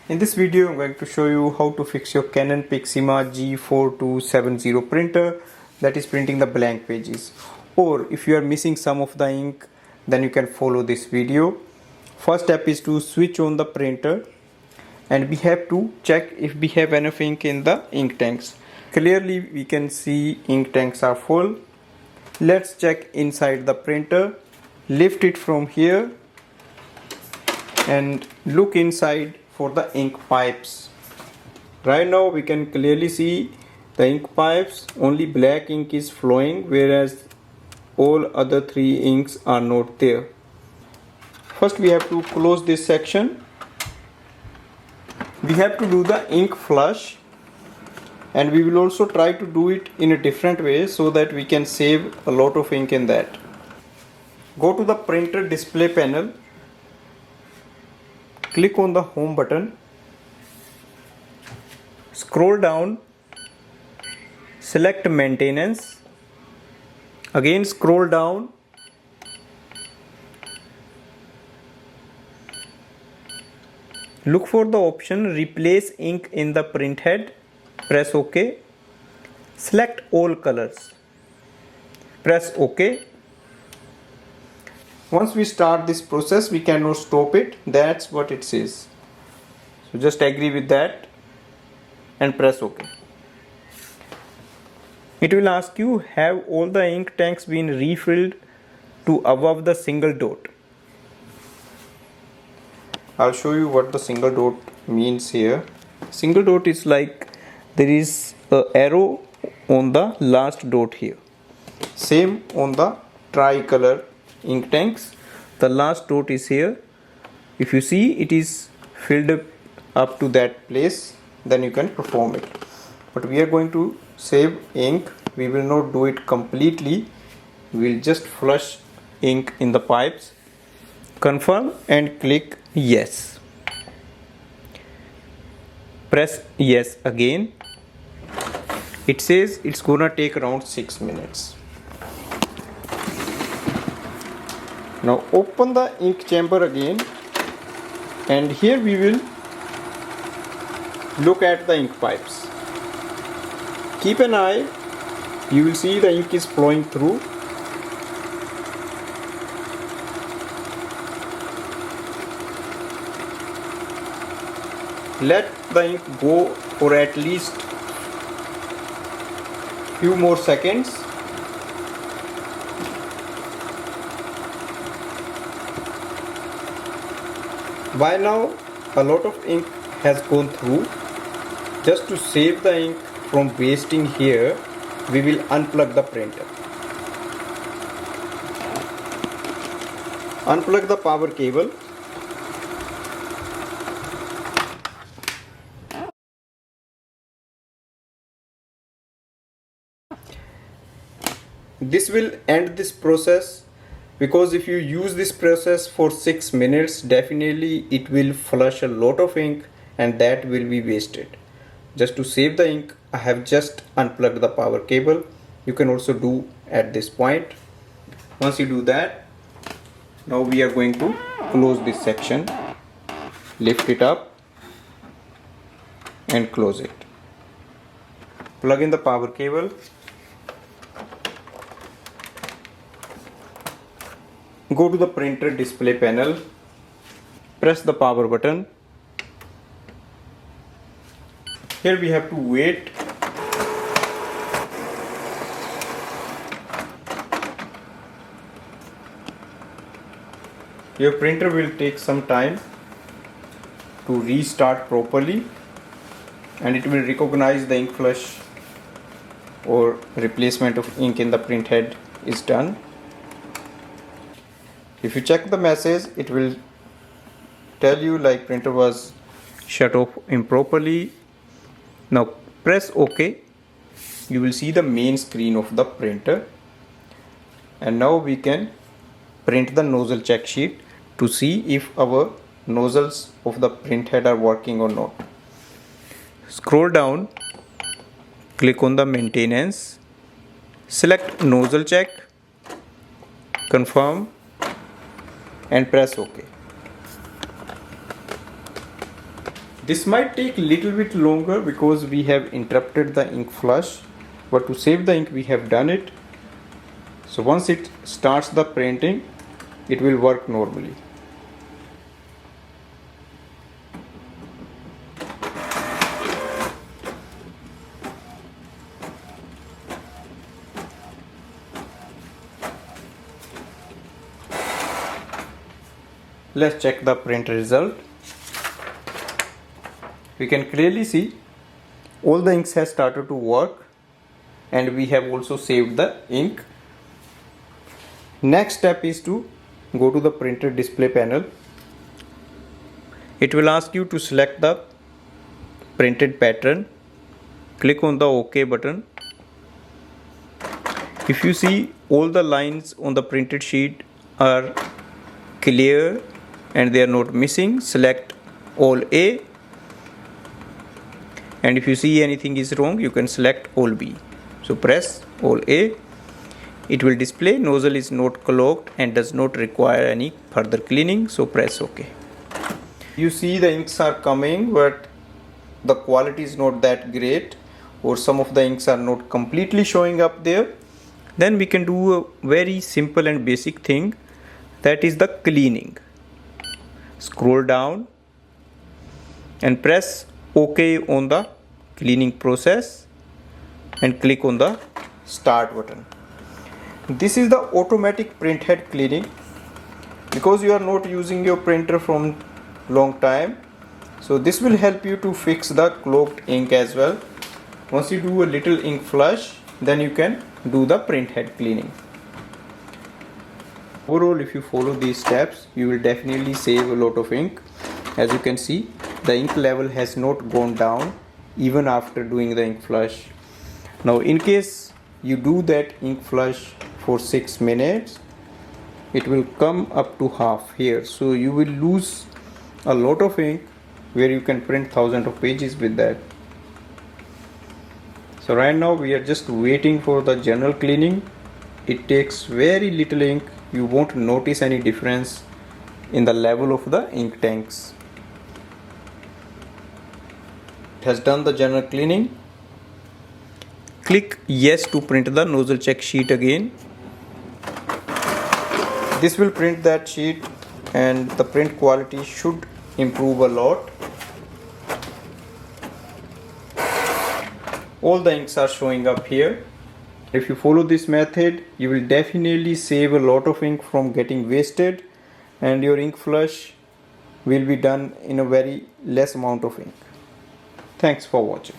In this video I'm going to show you how to fix your Canon Pixma G4270 printer that is printing the blank pages. Or if you are missing some of the ink, then you can follow this video. First step is to switch on the printer and we have to check if we have enough ink in the ink tanks. Clearly we can see ink tanks are full. Let's check inside the printer. Lift it from here and look inside for the ink pipes. Right now we can clearly see the ink pipes, only black ink is flowing, whereas all other three inks are not there. First we have to close this section. We have to do the ink flush, and we will also try to do it in a different way so that we can save a lot of ink in that. Go to the printer display panel. Click on the home button, scroll down, select maintenance, again scroll down, look for the option replace ink in the printhead, press OK, select all colors, press OK. Once we start this process, we cannot stop it. That's what it says. So just agree with that and press OK. It will ask you, have all the ink tanks been refilled to above the single dot? I'll show you what the single dot means here. Single dot is like there is an arrow on the last dot here. Same on the tricolor ink tanks, the last dot is here. If you see it is filled up to that place, then you can perform it. But we are going to save ink. We will not do it completely. We will just flush ink in the pipes. Confirm and click yes. Press yes again. It says it's gonna take around 6 minutes. Now open the ink chamber again, and here we will look at the ink pipes. Keep an eye, you will see the ink is flowing through. Let the ink go for at least few more seconds. By now a lot of ink has gone through. Just to save the ink from wasting here, we will unplug the printer. Unplug the power cable. This will end this process, because if you use this process for 6 minutes, definitely it will flush a lot of ink and that will be wasted. Just to save the ink, I have just unplugged the power cable. You can also do at this point. Once you do that, now we are going to close this section. Lift it up and close it. Plug in the power cable. Go to the printer display panel, press the power button. Here we have to wait. Your printer will take some time to restart properly, and it will recognize the ink flush or replacement of ink in the printhead is done. If you check the message, it will tell you like printer was shut off improperly. Now press OK. You will see the main screen of the printer, and now we can print the nozzle check sheet to see if our nozzles of the printhead are working or not. Scroll down, click on the maintenance, select nozzle check, confirm and press OK. This might take little bit longer because we have interrupted the ink flush, but to save the ink we have done it. So once it starts the printing, it will work normally. Let's check the print result. We can clearly see all the inks has started to work, and we have also saved the ink. Next step is to go to the printer display panel. It will ask you to select the printed pattern. Click on the OK button. If you see all the lines on the printed sheet are clear and they are not missing, select all A. And if you see anything is wrong, you can select all B. So press all A. It will display nozzle is not clogged and does not require any further cleaning. So press OK. You see the inks are coming, but the quality is not that great, or some of the inks are not completely showing up there. Then we can do a very simple and basic thing, that is the cleaning. Scroll down and press OK on the cleaning process and click on the start button. This is the automatic printhead cleaning. Because you are not using your printer from long time, so this will help you to fix the clogged ink as well. Once you do a little ink flush, then you can do the printhead cleaning. Overall, if you follow these steps, you will definitely save a lot of ink. As you can see, the ink level has not gone down even after doing the ink flush. Now in case you do that ink flush for 6 minutes, it will come up to half here, so you will lose a lot of ink where you can print thousands of pages with that. So right now we are just waiting for the general cleaning. It takes very little ink. You won't notice any difference in the level of the ink tanks. It has done the general cleaning. Click yes to print the nozzle check sheet again. This will print that sheet and the print quality should improve a lot. All the inks are showing up here. If you follow this method, you will definitely save a lot of ink from getting wasted, and your ink flush will be done in a very less amount of ink. Thanks for watching.